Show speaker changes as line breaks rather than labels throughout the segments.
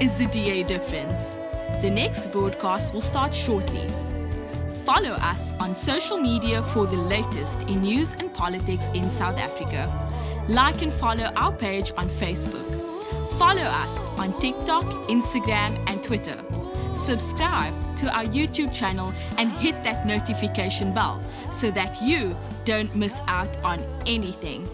is the DA difference. The next broadcast will start shortly. Follow us on social media for the latest in news and politics in South Africa. Like and follow our page on Facebook. Follow us on TikTok, Instagram and Twitter. Subscribe to our YouTube channel and hit that notification bell so that you don't miss out on anything.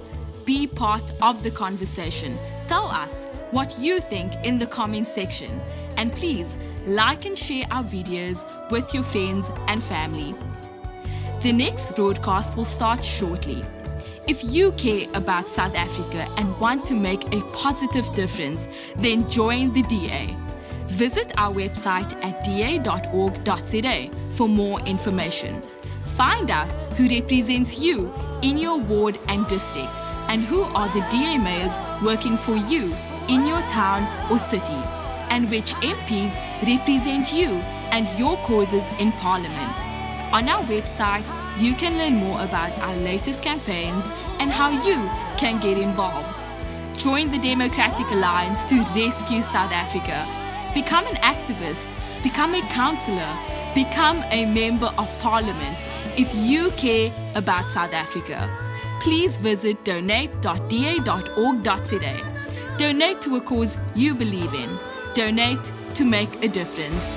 Be part of the conversation. Tell us what you think in the comment section. And please like and share our videos with your friends and family. The next broadcast will start shortly. If you care about South Africa and want to make a positive difference, then join the DA. Visit our website at da.org.za for more information. Find out who represents you in your ward and district and who are the DA mayors working for you in your town or city, and which MPs represent you and your causes in Parliament. On our website, you can learn more about our latest campaigns and how you can get involved. Join the Democratic Alliance to rescue South Africa. Become an activist, become a councillor, become a member of Parliament if you care about South Africa. Please visit donate.da.org.za. Donate to a cause you believe in. Donate to make a difference.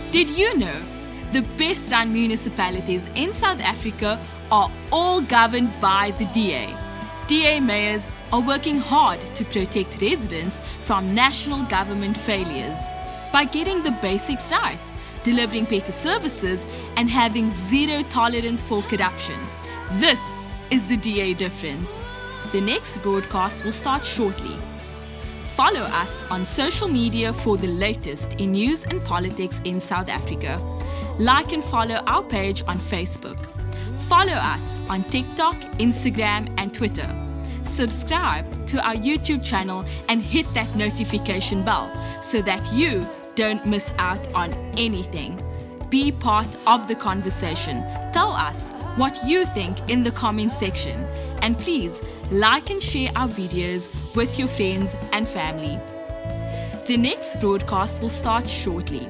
Did you know the best run municipalities in South Africa are all governed by the DA? DA mayors are working hard to protect residents from national government failures by getting the basics right, delivering better services, and having zero tolerance for corruption. This is the DA difference. The next broadcast will start shortly. Follow us on social media for the latest in news and politics in South Africa. Like and follow our page on Facebook. Follow us on TikTok, Instagram and Twitter. Subscribe to our YouTube channel and hit that notification bell so that you don't miss out on anything. Be part of the conversation. Tell us what you think in the comment section. And please like and share our videos with your friends and family. The next broadcast will start shortly.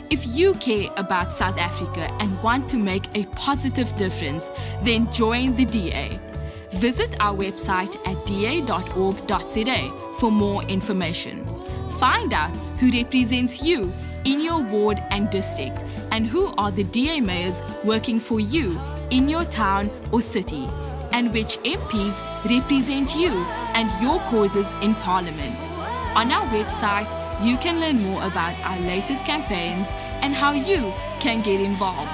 If you care about South Africa and want to make a positive difference, then join the DA. Visit our website at da.org.za for more information. Find out who represents you in your ward and district and who are the DA mayors working for you in your town or city, and which MPs represent you and your causes in Parliament. On our website, you can learn more about our latest campaigns and how you can get involved.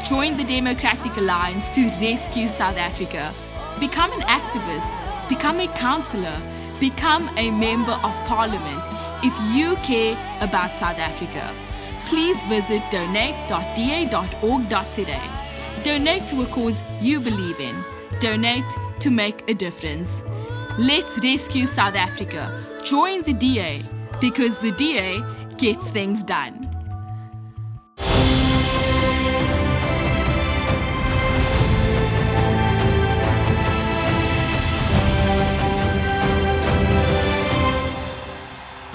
Join the Democratic Alliance to rescue South Africa. Become an activist, become a councillor, become a member of Parliament if you care about South Africa. Please visit donate.da.org.za. Donate to a cause you believe in. Donate to make a difference. Let's rescue South Africa. Join the DA, because the DA gets things done.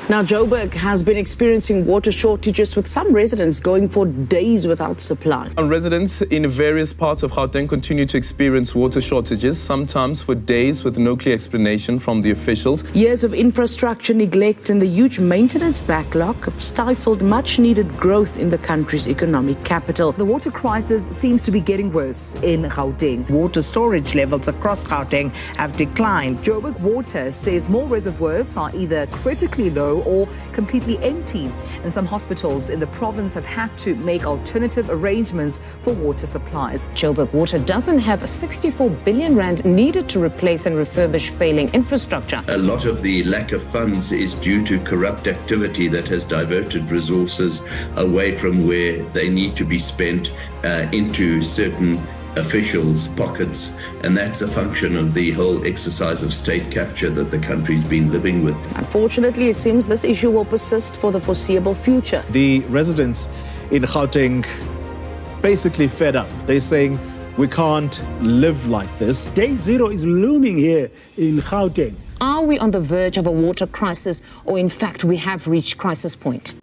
Now, Joburg has been experiencing water shortages, with some residents going for days without supply.
Residents in various parts of Gauteng continue to experience water shortages, sometimes for days with no clear explanation from the officials.
Years of infrastructure neglect and the huge maintenance backlog have stifled much-needed growth in the country's economic capital.
The water crisis seems to be getting worse in Gauteng.
Water storage levels across Gauteng have declined.
Johannesburg Water says more reservoirs are either critically low or completely empty, and some hospitals in the province have had to make alternative arrangements for water supplies.
Johannesburg Water doesn't have 64 billion rand needed to replace and refurbish failing infrastructure.
A lot of the lack of funds is due to corrupt activity that has diverted resources away from where they need to be spent into certain officials' pockets, and that's a function of the whole exercise of state capture that the country's been living with.
Unfortunately, it seems this issue will persist for the foreseeable future.
The residents in Gauteng basically fed up. They're saying, we can't live like this.
Day zero is looming here in Gauteng.
Are we on the verge of a water crisis, or in fact we have reached crisis point?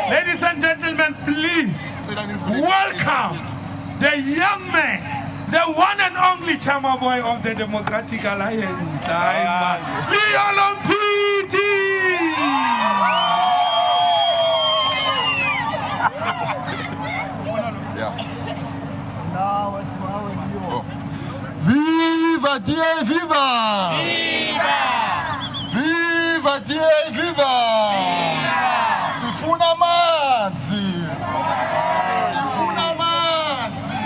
Ladies and gentlemen, please welcome the young man, the one and only Chama boy of the Democratic Alliance, Leon Mpiti.
Viva Dieu, viva! Viva! Viva Dieu, viva! Sifuna manzi! Sifuna manzi!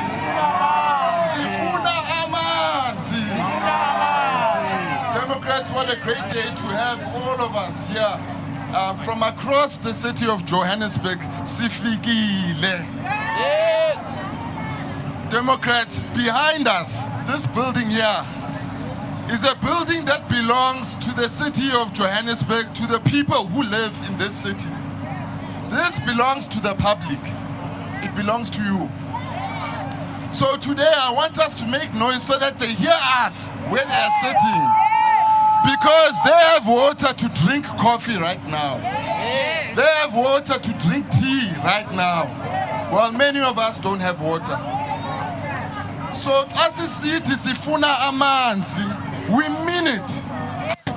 Sifuna amanzi! Democrats, what a great day to have all of us here from across the city of Johannesburg. Sifikile. Democrats, behind us, this building here is a building that belongs to the city of Johannesburg, to the people who live in this city. This belongs to the public. It belongs to you. So today I want us to make noise so that they hear us where they are sitting. Because they have water to drink coffee right now. They have water to drink tea right now. While many of us don't have water. So as a city, sifuna amanzi, we mean it.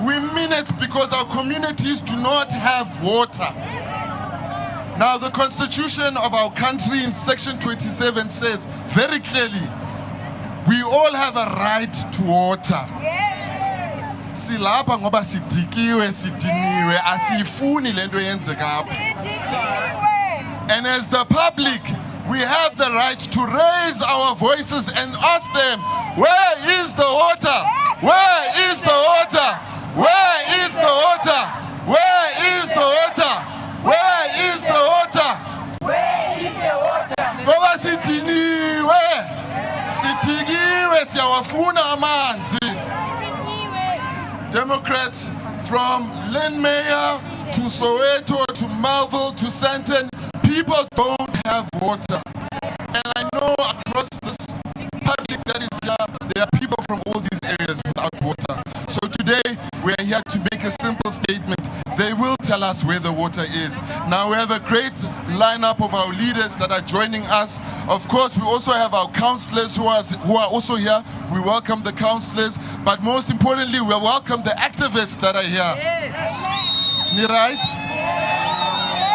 We mean it because our communities do not have water. Now the constitution of our country in section 27 says very clearly, we all have a right to water. Silapha ngoba sidikiwe sidiniwe asifuni lento yenzeka. And as the public, we have the right to raise our voices and ask them, where is the water? Where is the water? Where is the water? Where is the water? Where is the water?
Where is the water?
Baba sitiniwe. Sitigiwe siyawafuna amanzi. Democrats from Lynn-Meyer to Soweto to Melville to Sandton, people don't have water. And I know across this public that is here, there are people from all these areas without water. So today, we are here to make a simple statement. They will tell us where the water is. Now we have a great lineup of our leaders that are joining us. Of course, we also have our councillors who are also here. We welcome the councillors, but most importantly, we welcome the activists that are here. Ni right?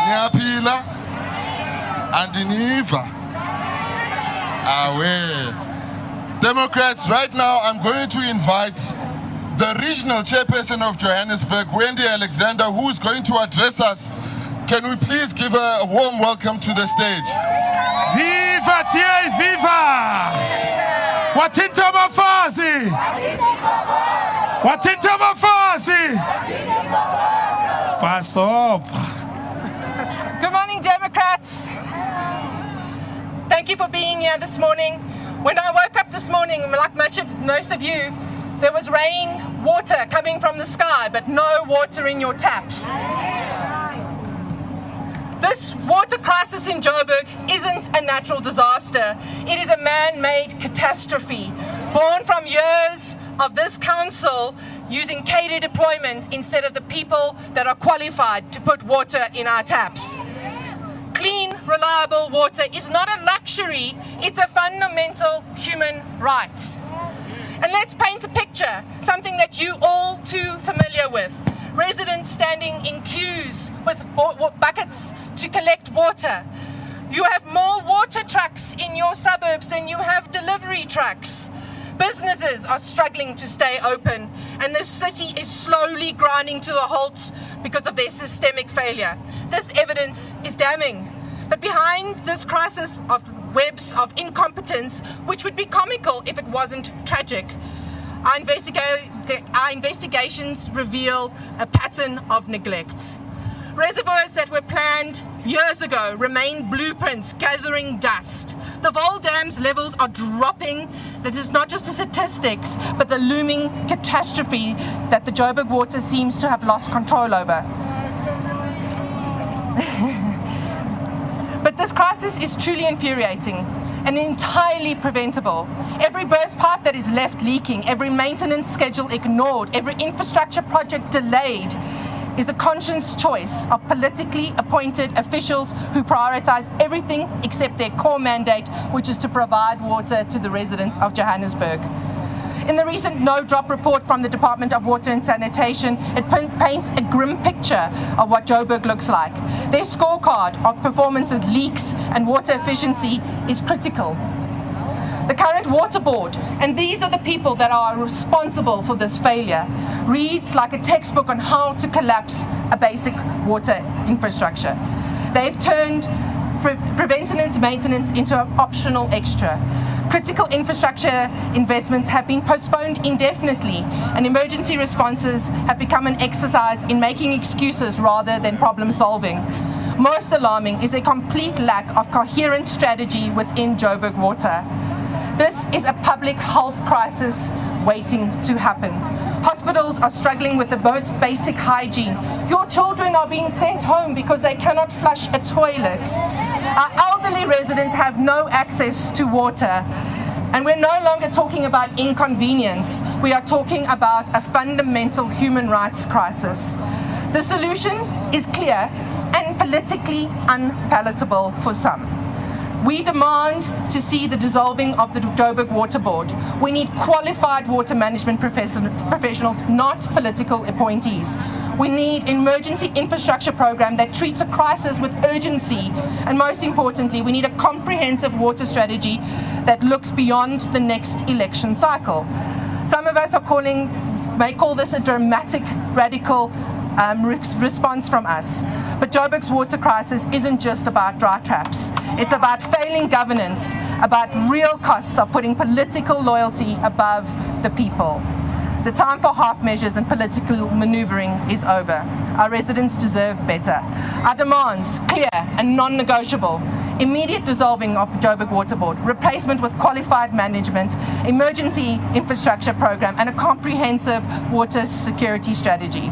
Ni apila? Andiniva. Awe. Democrats, right now I'm going to invite the regional chairperson of Johannesburg, Wendy Alexander, who is going to address us. Can we please give her a warm welcome to the stage?
Viva Tie, viva! Watinta mafazi! Watinta mafazi! Pasopa.
Good morning, Democrats. Thank you for being here this morning. When I woke up this morning, like most of you, there was rain, water coming from the sky, but no water in your taps. This water crisis in Joburg isn't a natural disaster. It is a man-made catastrophe, born from years of this council using KD deployment instead of the people that are qualified to put water in our taps. Clean, reliable water is not a luxury, it's a fundamental human right. And let's paint a picture, something that you all too familiar with. Residents standing in queues with buckets to collect water. You have more water trucks in your suburbs than you have delivery trucks. Businesses are struggling to stay open, and the city is slowly grinding to a halt because of their systemic failure. This evidence is damning. But behind this crisis of webs of incompetence, which would be comical if it wasn't tragic, our investigations reveal a pattern of neglect. Reservoirs that were planned years ago remain blueprints gathering dust. The Vol Dam's levels are dropping. That is not just the statistics, but the looming catastrophe that the Joburg Water seems to have lost control over. But this crisis is truly infuriating and entirely preventable. Every burst pipe that is left leaking, every maintenance schedule ignored, every infrastructure project delayed is a conscious choice of politically appointed officials who prioritize everything except their core mandate, which is to provide water to the residents of Johannesburg. In the recent no-drop report from the Department of Water and Sanitation, it paints a grim picture of what Joburg looks like. Their scorecard of performances, leaks and water efficiency is critical. The current water board, and these are the people that are responsible for this failure, reads like a textbook on how to collapse a basic water infrastructure. They've turned preventative maintenance into an optional extra. Critical infrastructure investments have been postponed indefinitely, and emergency responses have become an exercise in making excuses rather than problem solving. Most alarming is a complete lack of coherent strategy within Joburg Water. This is a public health crisis waiting to happen. Hospitals are struggling with the most basic hygiene. Your children are being sent home because they cannot flush a toilet. Our elderly residents have no access to water. And we're no longer talking about inconvenience. We are talking about a fundamental human rights crisis. The solution is clear and politically unpalatable for some. We demand to see the dissolving of the Joburg Water Board. We need qualified water management professionals, not political appointees. We need an emergency infrastructure program that treats a crisis with urgency. And most importantly, we need a comprehensive water strategy that looks beyond the next election cycle. Some of us may call this a dramatic, radical response from us. But Joburg's water crisis isn't just about dry traps. It's about failing governance, about real costs of putting political loyalty above the people. The time for half measures and political maneuvering is over. Our residents deserve better. Our demands, clear and non-negotiable: immediate dissolving of the Joburg Water Board, replacement with qualified management, emergency infrastructure program, and a comprehensive water security strategy.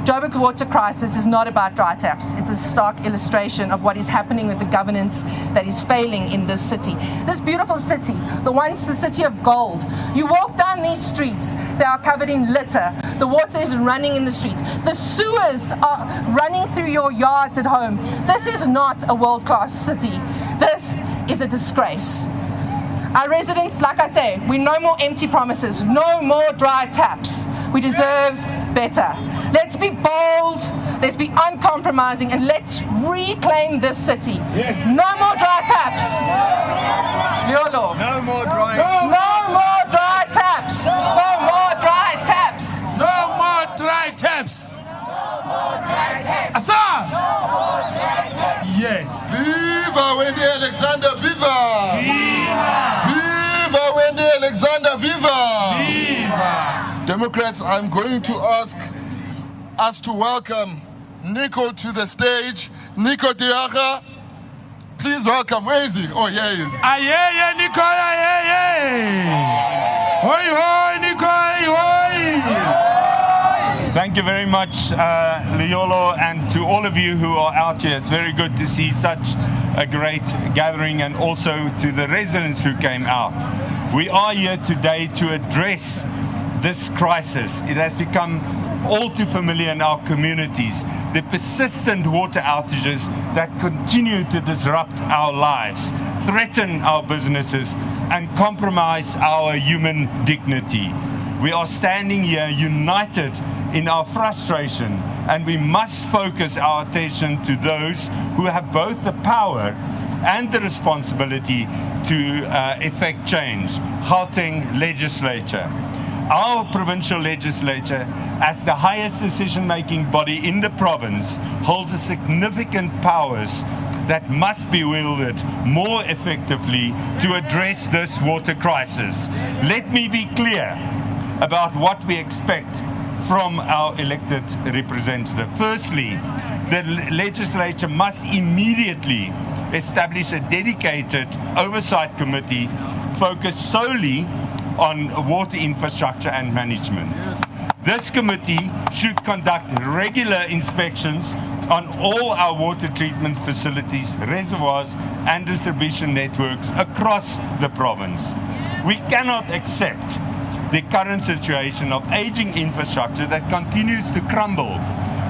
Joburg's water crisis is not about dry taps. It's a stark illustration of what is happening with the governance that is failing in this city. This beautiful city, the once the city of gold. You walk down these streets, they are covered in litter. The water is running in the street. The sewers are running through your yards at home. This is not a world-class city. This is a disgrace. Our residents, like I say, we no more empty promises, no more dry taps. We deserve better. Let's be bold, let's be uncompromising, and let's reclaim this city. Yes. No more dry taps. Liolo.
No more dry.
No more dry taps. No more dry taps.
No more dry taps. Asa. Yes.
Viva Wendy Alexander, viva!
Viva!
Viva Wendy Alexander, viva!
Viva!
Democrats, I'm going to ask us to welcome Nico to the stage. Nico Diaga, please welcome. Where is he? Oh, yeah, he is.
Aye, Nico, aye. Hoi, hoi, Nico, hoi.
Thank you very much, Liolo, and to all of you who are out here. It's very good to see such a great gathering, and also to the residents who came out. We are here today to address this crisis. It has become all too familiar in our communities. The persistent water outages that continue to disrupt our lives, threaten our businesses, and compromise our human dignity. We are standing here united in our frustration, and we must focus our attention to those who have both the power and the responsibility to effect change. Gauteng legislature. Our provincial legislature, as the highest decision-making body in the province, holds a significant powers that must be wielded more effectively to address this water crisis. Let me be clear about what we expect from our elected representative. Firstly, the legislature must immediately establish a dedicated oversight committee focused solely on water infrastructure and management. This committee should conduct regular inspections on all our water treatment facilities, reservoirs and distribution networks across the province. We cannot accept the current situation of aging infrastructure that continues to crumble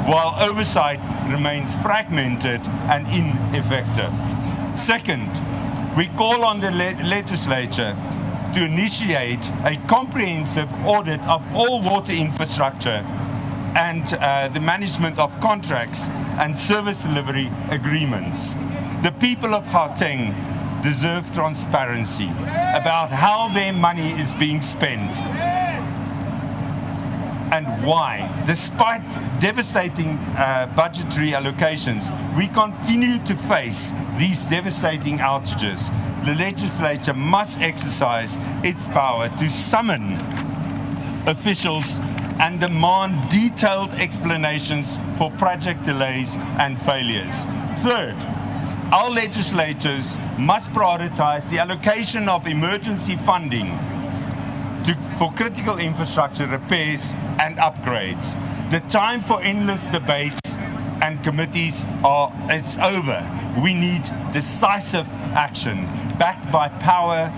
while oversight remains fragmented and ineffective. Second, we call on the legislature to initiate a comprehensive audit of all water infrastructure and the management of contracts and service delivery agreements. The people of Gauteng deserve transparency about how their money is being spent and why. Despite devastating budgetary allocations, we continue to face these devastating outages. The legislature must exercise its power to summon officials and demand detailed explanations for project delays and failures. Third, our legislators must prioritize the allocation of emergency funding for critical infrastructure repairs and upgrades. The time for endless debates and committees it's over. We need decisive action backed by power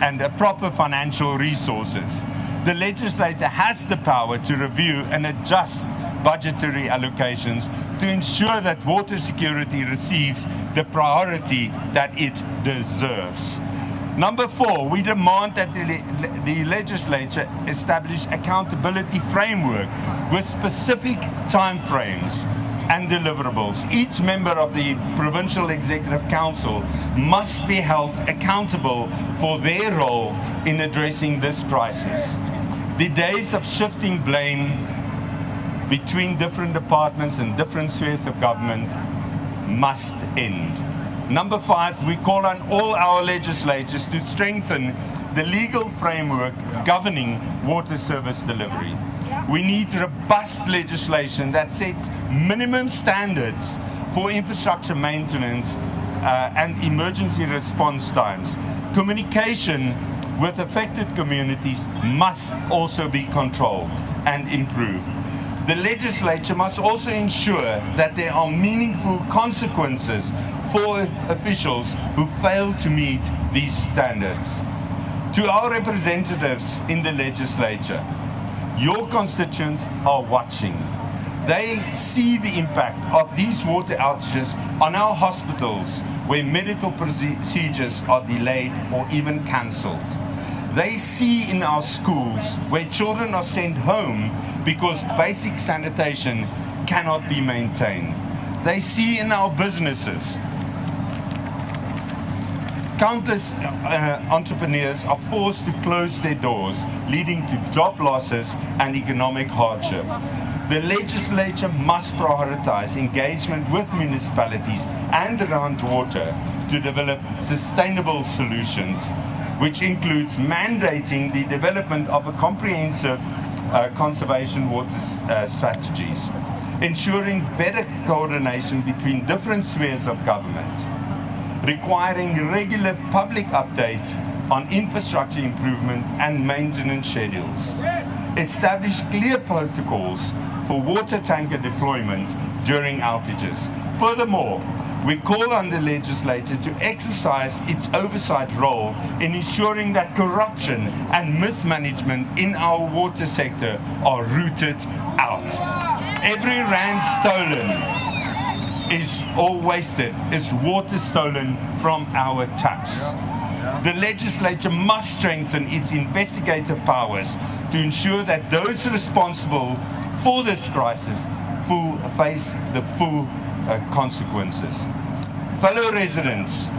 and proper financial resources. The legislature has the power to review and adjust budgetary allocations to ensure that water security receives the priority that it deserves. Number 4, we demand that the legislature establish accountability framework with specific timeframes and deliverables. Each member of the Provincial Executive Council must be held accountable for their role in addressing this crisis. The days of shifting blame between different departments and different spheres of government must end. Number 5, we call on all our legislators to strengthen the legal framework governing water service delivery. We need robust legislation that sets minimum standards for infrastructure maintenance and emergency response times. Communication with affected communities must also be controlled and improved. The legislature must also ensure that there are meaningful consequences for officials who fail to meet these standards. To our representatives in the legislature, your constituents are watching. They see the impact of these water outages on our hospitals where medical procedures are delayed or even cancelled. They see in our schools where children are sent home because basic sanitation cannot be maintained. They see in our businesses countless entrepreneurs are forced to close their doors, leading to job losses and economic hardship. The legislature must prioritize engagement with municipalities and around water to develop sustainable solutions, which includes mandating the development of a comprehensive conservation water strategies, ensuring better coordination between different spheres of government, requiring regular public updates on infrastructure improvement and maintenance schedules, establish clear protocols for water tanker deployment during outages. Furthermore, we call on the legislature to exercise its oversight role in ensuring that corruption and mismanagement in our water sector are rooted out. Every rand stolen or wasted is water stolen from our taps. The legislature must strengthen its investigative powers to ensure that those responsible for this crisis face the full consequences. Fellow residents,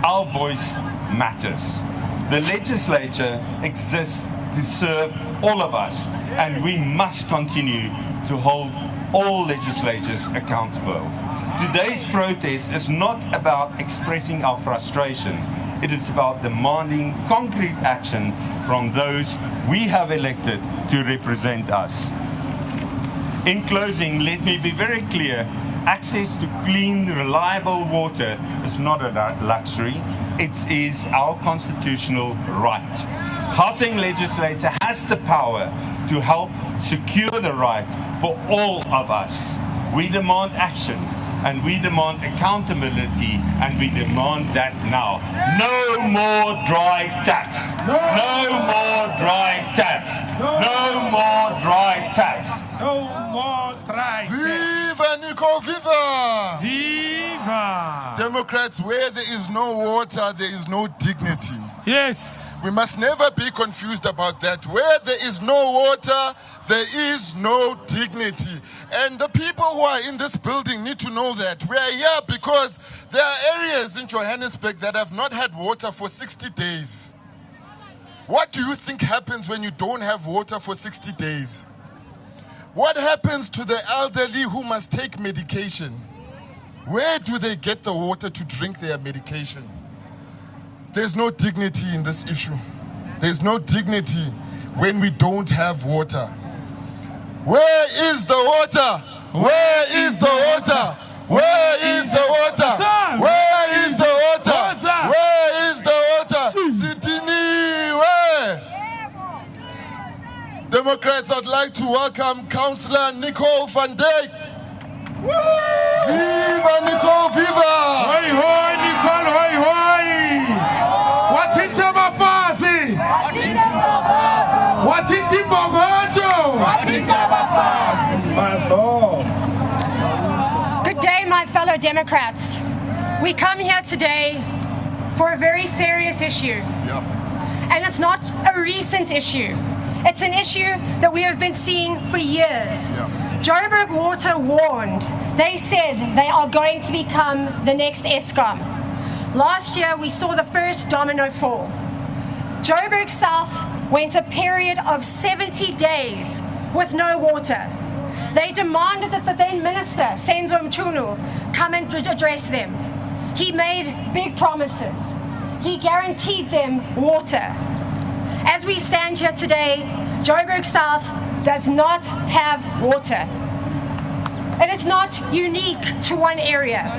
our voice matters. The legislature exists to serve all of us, and we must continue to hold all legislators accountable. Today's protest is not about expressing our frustration. It is about demanding concrete action from those we have elected to represent us. In closing, let me be very clear Access to clean, reliable water is not a luxury, it is our constitutional right. Gauteng legislature has the power to help secure the right for all of us. We demand action, and we demand accountability, and we demand that now. No more dry taps. No more dry taps. No more dry taps.
No more dry taps.
Viva Nico, viva!
Viva!
Democrats, where there is no water, there is no dignity.
Yes.
We must never be confused about that. Where there is no water, there is no dignity. And the people who are in this building need to know that. We are here because there are areas in Johannesburg that have not had water for 60 days. What do you think happens when you don't have water for 60 days? What happens to the elderly who must take medication? Where do they get the water to drink their medication? There's no dignity in this issue. There's no dignity when we don't have water. Where is the water? Where is the water? Where is the water? Where is the water? Where is the water? Sitini, where? Democrats, I'd like to welcome Councillor Nicole van Dijk. Viva Nicole, viva!
Hoi hoi Nicole, hoi hoi! Watita mafazi! Watiti Bogoto!
Watita mafazi!
Good day, my fellow Democrats. We come here today for a very serious issue. And it's not a recent issue. It's an issue that we have been seeing for years. Johannesburg Water warned. They said they are going to become the next Eskom. Last year, we saw the first domino fall. Johannesburg South went a period of 70 days with no water. They demanded that the then minister, Senzo Mchunu, come and address them. He made big promises. He guaranteed them water. As we stand here today, Johannesburg South does not have water. And it's not unique to one area.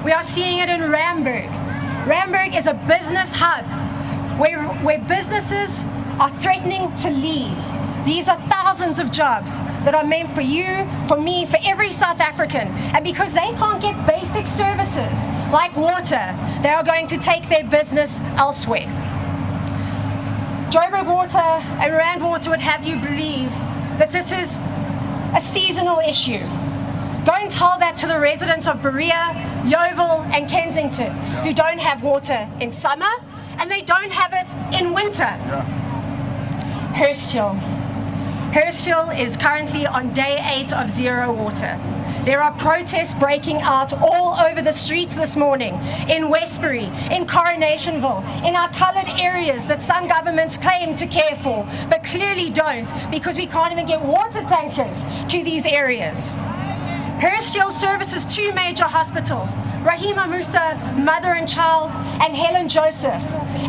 We are seeing it in Randburg. Randburg is a business hub where businesses are threatening to leave. These are thousands of jobs that are meant for you, for me, for every South African. And because they can't get basic services like water, they are going to take their business elsewhere. Johannesburg Water and Rand Water would have you believe that this is a seasonal issue. Go and tell that to the residents of Berea, Yeovil and Kensington who don't have water in summer and they don't have it in winter. Hurst Hill is currently on day 8 of zero water. There are protests breaking out all over the streets this morning, in Westbury, in Coronationville, in our coloured areas that some governments claim to care for, but clearly don't, because we can't even get water tankers to these areas. Hurst Hill services 2 major hospitals, Rahima Musa, Mother and Child, and Helen Joseph,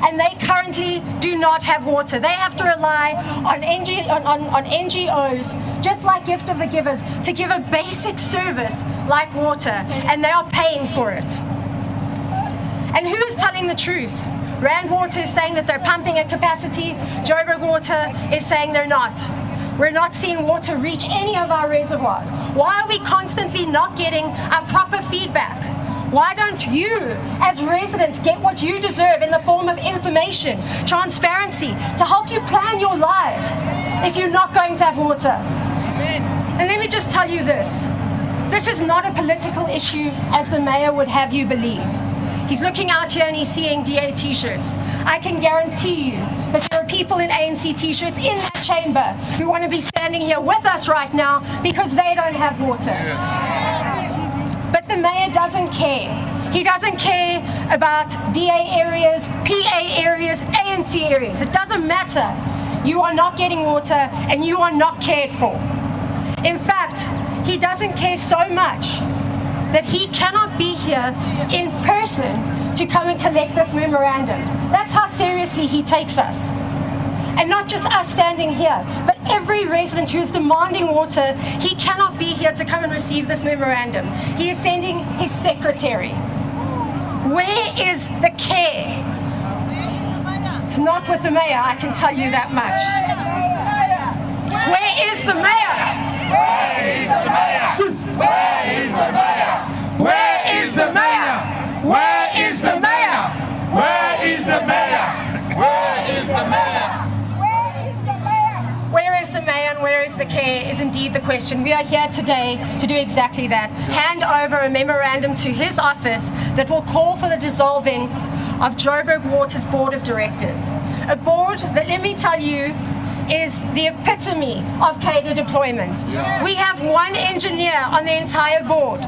and they currently do not have water. They have to rely on NGOs, just like Gift of the Givers, to give a basic service like water, and they are paying for it. And who is telling the truth? Rand Water is saying that they're pumping at capacity. Johannesburg Water is saying they're not. We're not seeing water reach any of our reservoirs. Why are we constantly not getting our proper feedback? Why don't you, as residents, get what you deserve in the form of information, transparency, to help you plan your lives if you're not going to have water? And let me just tell you this. This is not a political issue, as the mayor would have you believe. He's looking out here and he's seeing DA t-shirts. I can guarantee you that there are people in ANC t-shirts in that chamber who want to be standing here with us right now because they don't have water. But the mayor doesn't care. He doesn't care about DA areas, PA areas, ANC areas. It doesn't matter. You are not getting water and you are not cared for. In fact, he doesn't care so much that he cannot be here in person to come and collect this memorandum. That's how seriously he takes us. And not just us standing here, but every resident who is demanding water, he cannot be here to come and receive this memorandum. He is sending his secretary. Where is the care? It's not with the mayor, I can tell you that much. Where is the mayor?
Where is the mayor? Where is the mayor? Where is the mayor? Where is the mayor? Where is the mayor?
Where is the mayor?
Where is the mayor and where is the care is indeed the question. We are here today to do exactly that. Hand over a memorandum to his office that will call for the dissolving of Joburg Water's board of directors. A board that, let me tell you, is the epitome of cadre deployment. We have one engineer on the entire board.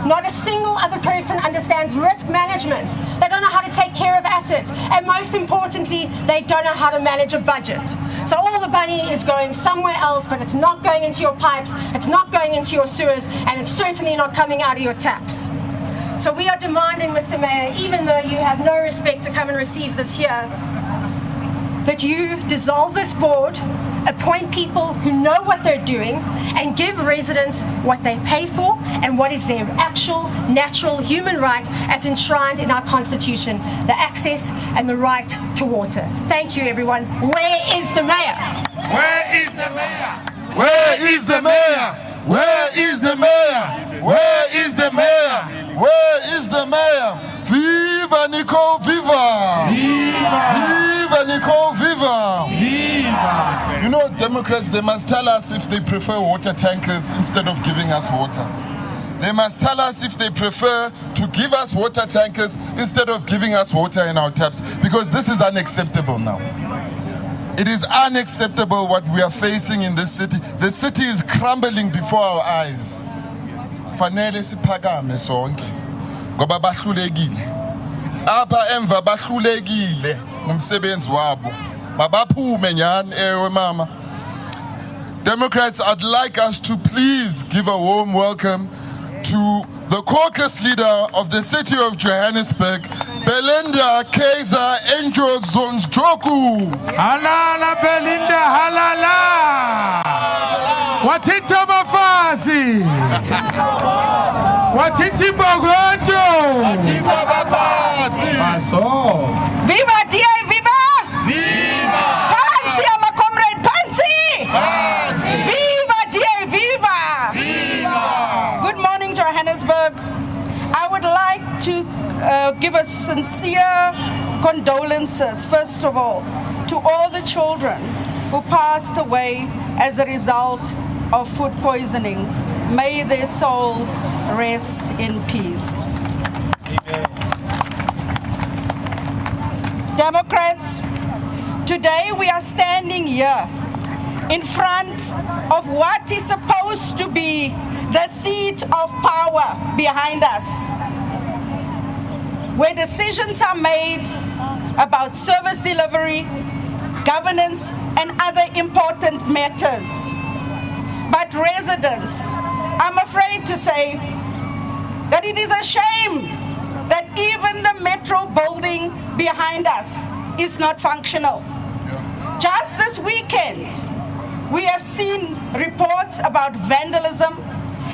Not a single other person understands risk management. They don't know how to take care of assets. And most importantly, they don't know how to manage a budget. So all the money is going somewhere else, but it's not going into your pipes, it's not going into your sewers, and it's certainly not coming out of your taps. So we are demanding, Mr. Mayor, even though you have no respect to come and receive this here, that you dissolve this board, appoint people who know what they're doing, and give residents what they pay for and what is their actual, natural human right as enshrined in our Constitution, the access and the right to water. Thank you, everyone. Where is the mayor?
Where is the mayor?
Where is the mayor? Where is the mayor? Where is the mayor? Where is the mayor? Viva Nicole, viva! Viva Nicole, viva!
Viva!
You know, Democrats, they must tell us if they prefer water tankers instead of giving us water. They must tell us if they prefer to give us water tankers instead of giving us water in our taps, because this is unacceptable now. It is unacceptable what we are facing in this city. The city is crumbling before our eyes. Fanele siphakame sonke ngoba bahlulekile. Apha emva bahlulekile ngumsebenzi wabo. Mabaphume nyani ewe mama. Democrats, I'd like us to please give a warm welcome to the caucus leader of the City of Johannesburg, Belinda Kaiser Angel Zonjoku.
Halala Belinda, halala. Watita Mafazi. Watiti Bogoto.
Watita Mafazi.
Maso.
Viva DA, viva!
Viva!
Pansi, my comrade Pansi!
Pansi.
Viva DA, viva!
Viva!
Good morning, Johannesburg. I would like to give a sincere condolences, first of all, to all the children who passed away as a result of food poisoning. May their souls rest in peace.
Amen.
Democrats, today we are standing here in front of what is supposed to be the seat of power behind us, where decisions are made about service delivery, governance, and other important matters. But residents, I'm afraid to say that it is a shame that even the metro building behind us is not functional. Just this weekend, we have seen reports about vandalism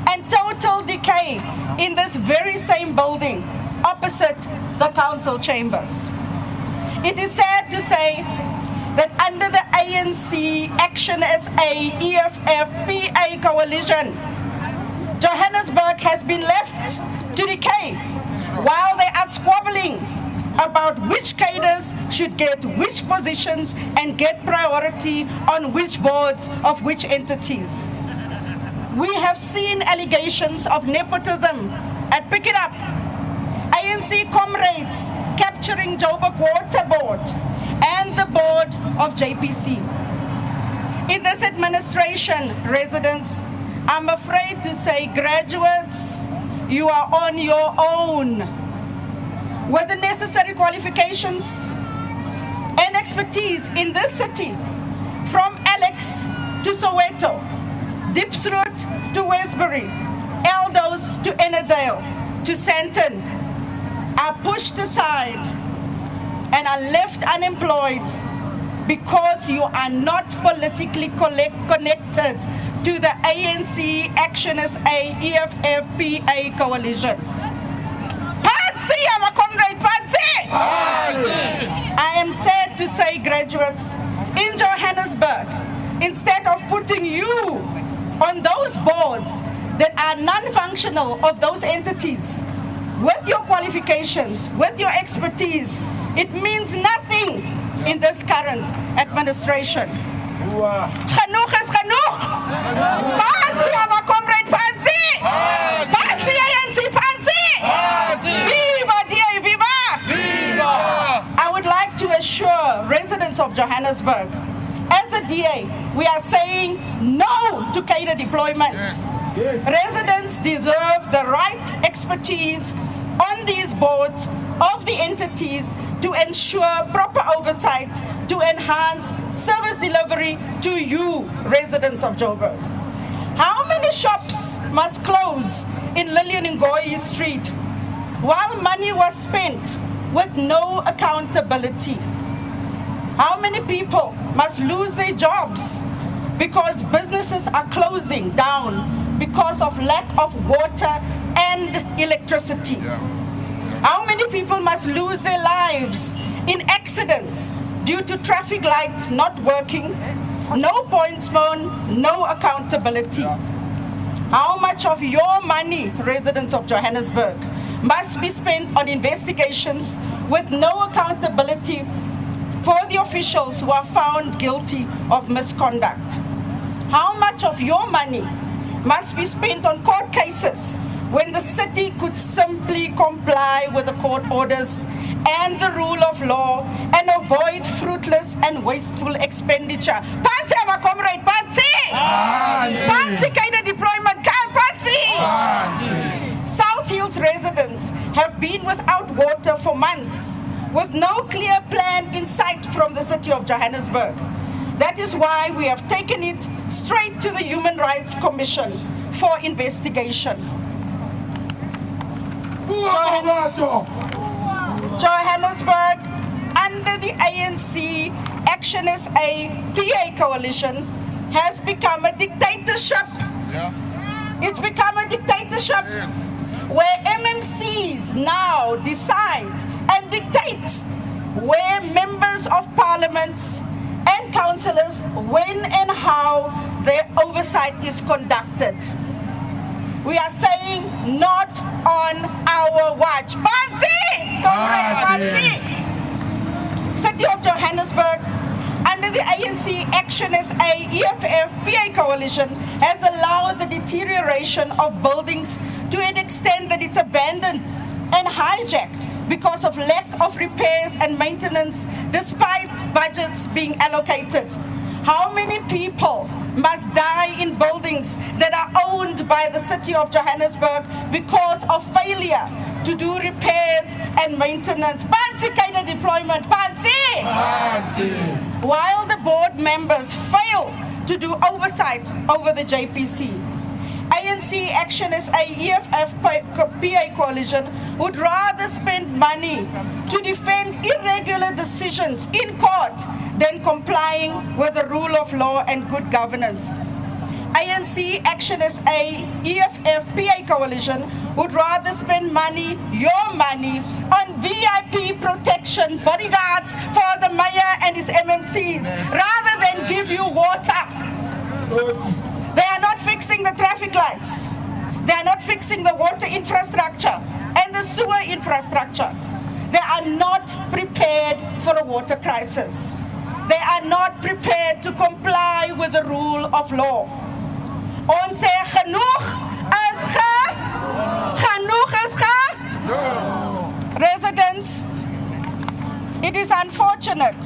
and total decay in this very same building opposite the council chambers. It is sad to say that under the ANC, Action SA, EFF, PA coalition, Johannesburg has been left to decay while they are squabbling about which cadres should get which positions and get priority on which boards of which entities. We have seen allegations of nepotism at Pick It Up, ANC comrades capturing Joburg Water Board and the board of JPC. In this administration, residents, I'm afraid to say, graduates, you are on your own. With the necessary qualifications and expertise in this city, from Alex to Soweto, Diepsloot to Westbury, Eldos to Ennerdale to Sandton, are pushed aside and are left unemployed because you are not politically connected to the ANC, Action SA, EFF, PA coalition. Pansi, I'm a comrade, Pansi! I am sad to say, graduates, in Johannesburg, instead of putting you on those boards that are non-functional of those entities, with your qualifications, with your expertise, it means nothing in this current administration. Genoeg is genoeg! Pansi, I'm a comrade, Pansi! Pansi, ANC, Pansi! Viva, DA, viva! Viva! I would like to assure residents of Johannesburg, as a DA, we are saying no to cadre deployment. Yes. Residents deserve the right expertise on these boards of the entities to ensure proper oversight, to enhance service delivery to you, residents of Joburg. How many shops must close in Lillian Ngoyi Street while money was spent with no accountability? How many people must lose their jobs because businesses are closing down because of lack of water and electricity? How many people must lose their lives in accidents due to traffic lights not working, no pointsman, no accountability? How much of your money, residents of Johannesburg, must be spent on investigations with no accountability for the officials who are found guilty of misconduct? How much of your money must be spent on court cases when the city could simply comply with the court orders and the rule of law and avoid fruitless and wasteful expenditure? Pansi, my comrade, Pansi! Pansi, cadre deployment, Pansi! South Hills residents have been without water for months, with no clear plan in sight from the City of Johannesburg. That is why we have taken it straight to the Human Rights Commission for investigation. Johannesburg, under the ANC, Action SA, PA coalition, has become a dictatorship. It's become a dictatorship where MMCs now decide and dictate where members of parliaments and councillors, when and how their oversight is conducted. We are saying not on our watch. Pansi! Comrades, Pansi! City of Johannesburg, under the ANC, Action SA, EFF, PA coalition, has allowed the deterioration of buildings to an extent that it's abandoned and hijacked because of lack of repairs and maintenance, despite budgets being allocated. How many people must die in buildings that are owned by the City of Johannesburg because of failure to do repairs and maintenance? Pansi, cadre deployment, Pansi! While the board members fail to do oversight over the JPC, ANC, Action SA, EFF, PA coalition would rather spend money to defend irregular decisions in court than complying with the rule of law and good governance. ANC, Action SA, EFF, PA coalition would rather spend money, your money, on VIP protection bodyguards for the mayor and his MMCs, rather than give you water. They are not fixing the traffic lights. They are not fixing the water infrastructure and the sewer infrastructure. They are not prepared for a water crisis. They are not prepared to comply with the rule of law. Ons sê genoeg is genoeg is Residents, it is unfortunate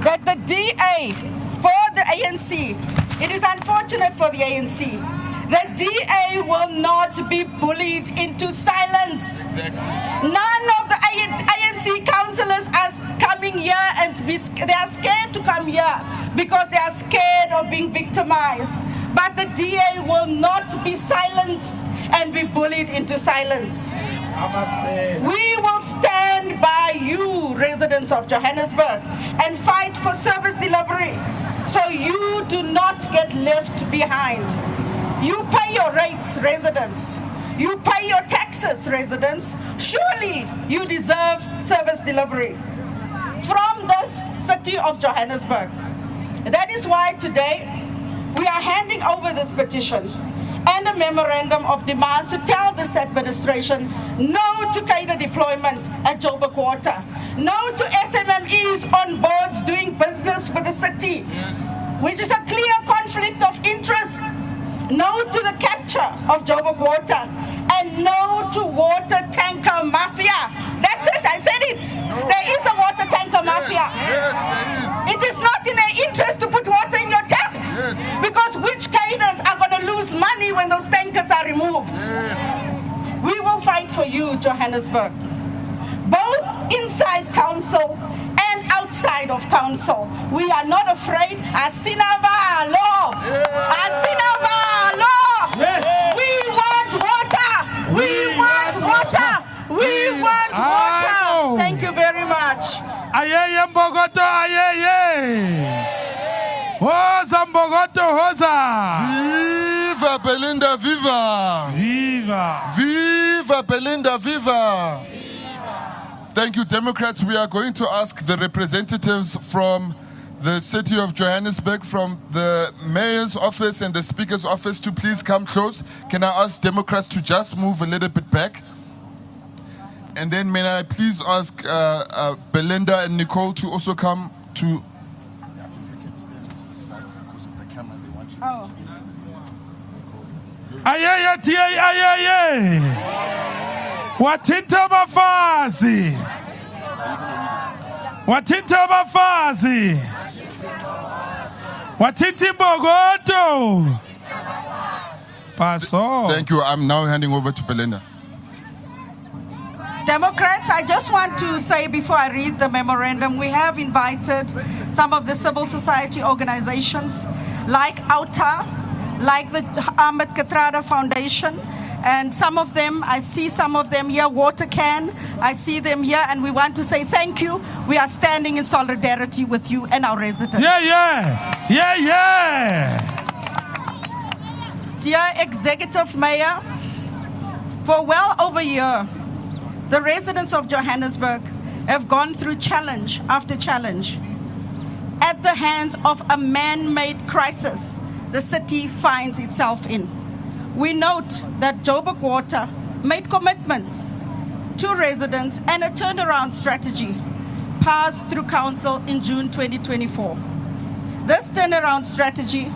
that the DA for the ANC, it is unfortunate for the ANC, the DA will not be bullied into silence. None of the ANC councillors are coming here and they are scared to come here because they are scared of being victimized. But the DA will not be silenced and be bullied into silence. We will stand by you, residents of Johannesburg, and fight for service delivery so you do not get left behind. You pay your rates, residents. You pay your taxes, residents. Surely you deserve service delivery from the City of Johannesburg. That is why today we are handing over this petition and a memorandum of demands to tell this administration no to cadre deployment at Johannesburg Water, no to SMMEs on boards doing business with the city, which is a clear conflict of interest, no to the capture of Johannesburg Water, and no to water tanker mafia. That's it, I said it. There is a water tanker mafia. It is not in their interest to put water in your taps, because which cadres are going to lose money when those tankers are removed? We will fight for you, Johannesburg, both inside council and outside of council. We are not afraid. Asinavalo! Asinavalo! We want water! We want water! We want water! Thank you very much.
Ayeye Mbogoto, ayeye! Hoza Mbogoto, hoza!
Viva Belinda, viva!
Viva!
Viva Belinda, viva! Thank you, Democrats. We are going to ask the representatives from the City of Johannesburg, from the Mayor's office and the Speaker's office to please come close. Can I ask Democrats to just move a little bit back? And then may I please ask Belinda and Nicole to also come to...
Oh.
Ayeye tiye, ayeye! Watinta bafazi! Watinta bafazi! Watinti Mbogoto! Paso.
Thank you. I'm now handing over to Belinda.
Democrats, I just want to say before I read the memorandum, we have invited some of the civil society organizations like OUTA, like the Ahmed Katrada Foundation, and some of them, I see some of them here, Water Can, I see them here, and we want to say thank you. We are standing in solidarity with you and our residents.
Yeah, yeah, yeah, yeah.
Dear Executive Mayor, for well over a year, the residents of Johannesburg have gone through challenge after challenge. At the hands of a man-made crisis the city finds itself in. We note that Johannesburg Water made commitments to residents and a turnaround strategy passed through council in June 2024. This turnaround strategy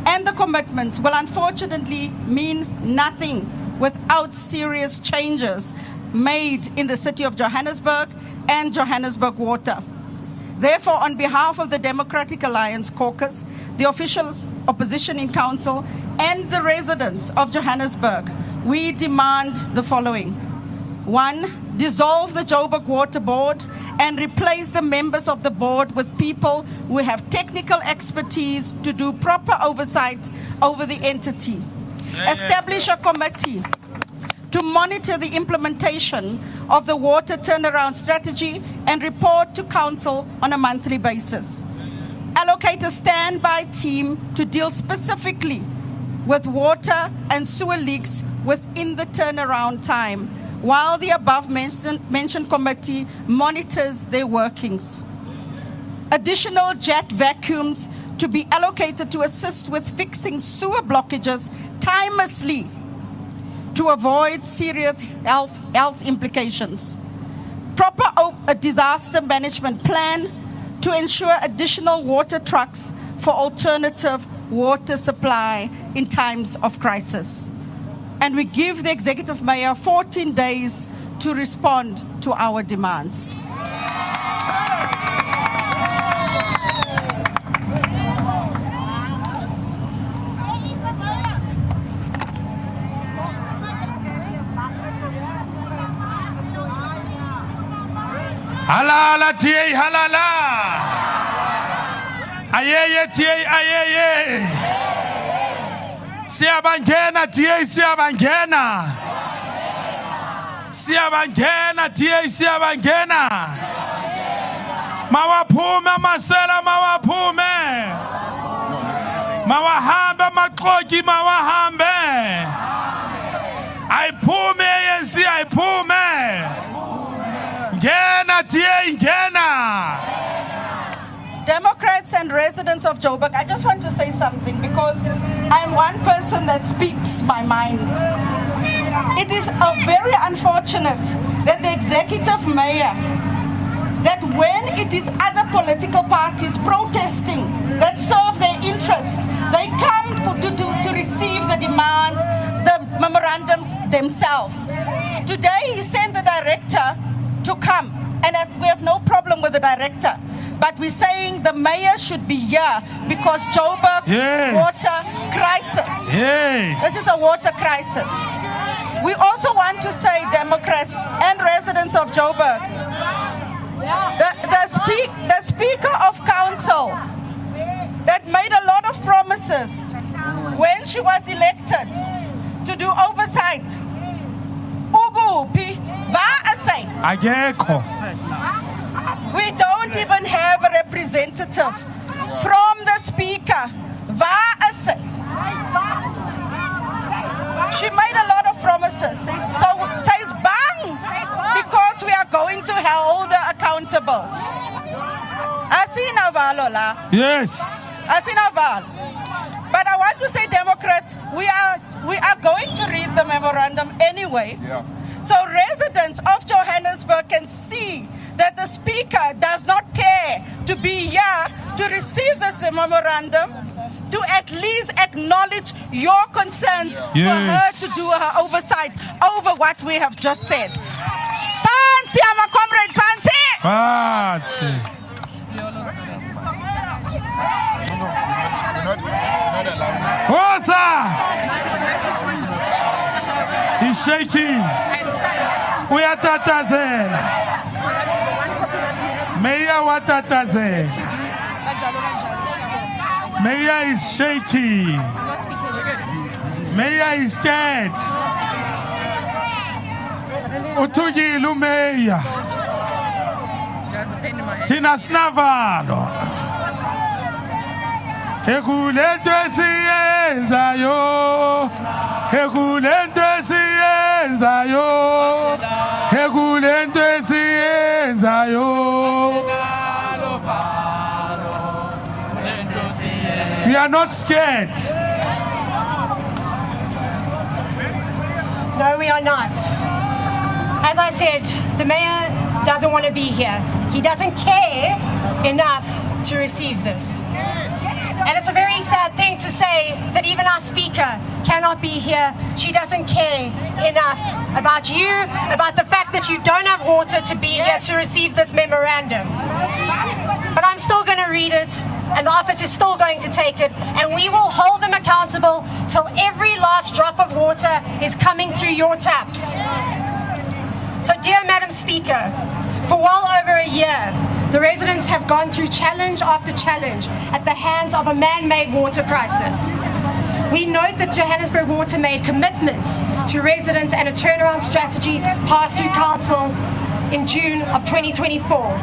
and the commitment will unfortunately mean nothing without serious changes made in the City of Johannesburg and Johannesburg Water. Therefore, on behalf of the Democratic Alliance Caucus, the official opposition in council, and the residents of Johannesburg, we demand the following. 1, dissolve the Johannesburg Water Board and replace the members of the board with people who have technical expertise to do proper oversight over the entity. Establish a committee to monitor the implementation of the water turnaround strategy and report to council on a monthly basis. Allocate a standby team to deal specifically with water and sewer leaks within the turnaround time, while the above-mentioned committee monitors their workings. Additional jet vacuums to be allocated to assist with fixing sewer blockages timelessly to avoid serious health implications. Proper disaster management plan to ensure additional water trucks for alternative water supply in times of crisis. And we give the Executive Mayor 14 days to respond to our demands.
Halala tiye halala. Ayeye tiye ayeye. Siyabangena tiye siyabangena. Siyabangena, DA siyabangena. Mawaphume masela mawaphume. Mawahambe maxoki mawahambe. Ayiphume ANC ayiphume. Ngena DA ngena.
Democrats and residents of Joburg, I just want to say something because I'm one person that speaks my mind. It is very unfortunate that the executive mayor, that when it is other political parties protesting that serve their interest, they come to receive the demands, the memorandums themselves. Today he sent the director to come, and we have no problem with the director. But we're saying the mayor should be here because Joburg water crisis. This is a water crisis. We also want to say, Democrats and residents of Joburg, the Speaker of Council that made a lot of promises when she was elected to do oversight. We don't even have a representative from the Speaker. She made a lot of promises. So says bang, because we are going to hold her accountable. Yes. But I want to say, Democrats, we are going to read the memorandum anyway. So residents of Johannesburg can see that the Speaker does not care to be here to receive this memorandum, to at least acknowledge your concerns for her to do her oversight over what we have just said. Pansi, my comrade, Pansi!
Pansi. He's shaking. We are tatazela. Mayor watatazela. Mayor is shaky. Mayor is scared. Utugilu Mayor. Tinas Navarro. Hekulente siyenza yo. Hekulente siyenza yo. Hekulente siyenza yo. We are not scared.
No, we are not. As I said, the mayor doesn't want to be here. He doesn't care enough to receive this. And it's a very sad thing to say that even our speaker cannot be here. She doesn't care enough about you, about the fact that you don't have water to be here to receive this memorandum. But I'm still going to read it, and the office is still going to take it, and we will hold them accountable till every last drop of water is coming through your taps. So, dear Madam Speaker, for well over a year, the residents have gone through challenge after challenge at the hands of a man-made water crisis. We note that Johannesburg Water made commitments to residents and a turnaround strategy passed through Council in June of 2024.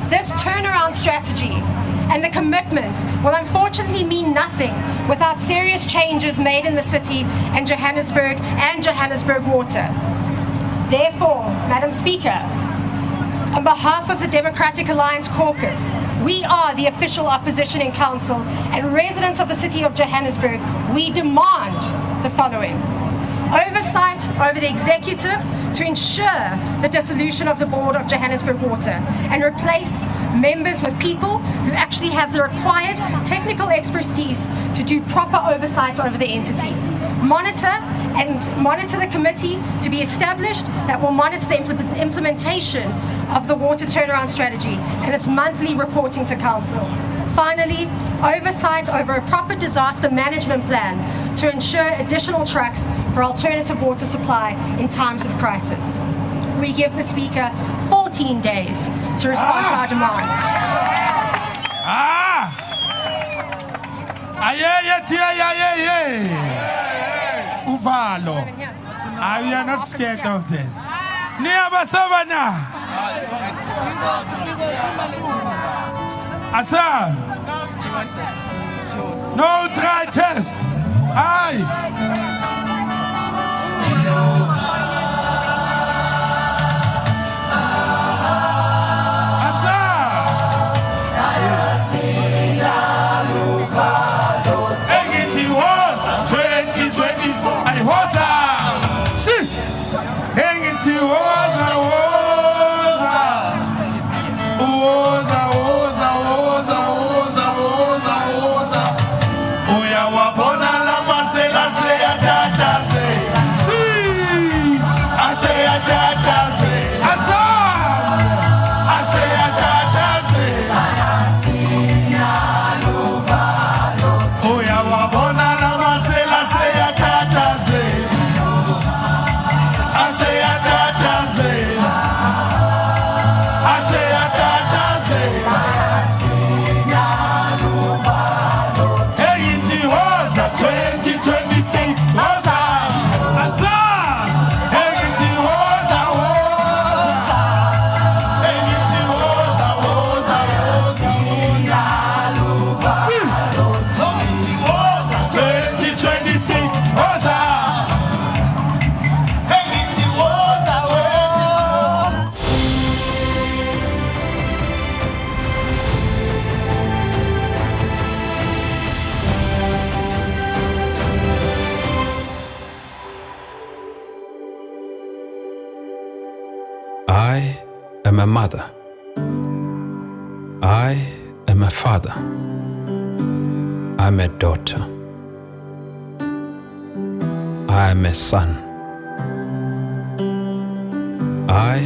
This turnaround strategy and the commitments will unfortunately mean nothing without serious changes made in the city and Johannesburg Water. Therefore, Madam Speaker, on behalf of the Democratic Alliance Caucus, we are the official opposition in Council, and residents of the City of Johannesburg, we demand the following. Oversight over the executive to ensure the dissolution of the board of Johannesburg Water and replace members with people who actually have the required technical expertise to do proper oversight over the entity. Monitor the committee to be established that will monitor the implementation of the water turnaround strategy and its monthly reporting to Council. Finally, oversight over a proper disaster management plan to ensure additional trucks for alternative water supply in times of crisis. We give the Speaker 14 days to respond to our demands.
Uvalo. We are not scared of them. Niyabasaba na. Asa. No dry taps. Aye.
I am a mother. I am a father. I'm a daughter. I am a son. I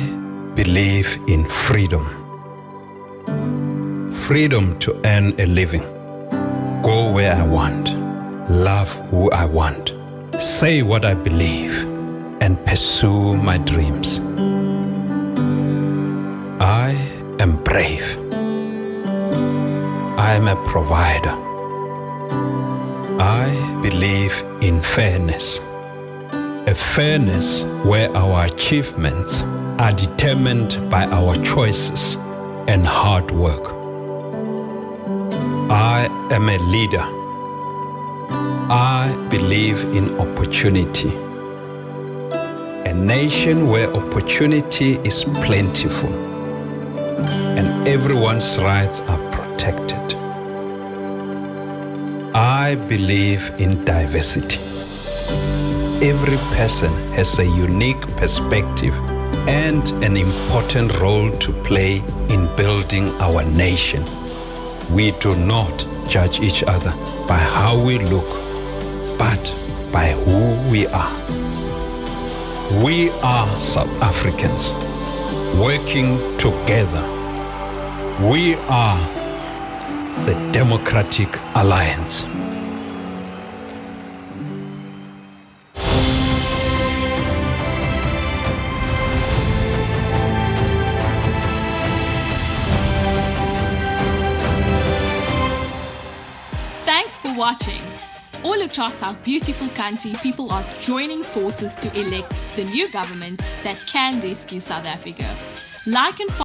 believe in freedom. Freedom to earn a living. Go where I want. Love who I want. Say what I believe and pursue my dreams. I am brave. I am a provider. I believe in fairness. A fairness where our achievements are determined by our choices and hard work. I am a leader. I believe in opportunity. A nation where opportunity is plentiful and everyone's rights are protected. I believe in diversity. Every person has a unique perspective and an important role to play in building our nation. We do not judge each other by how we look, but by who we are. We are South Africans working together. We are the Democratic Alliance.
Thanks for watching. All across our beautiful country, people are joining forces to elect the new government that can rescue South Africa. Like and follow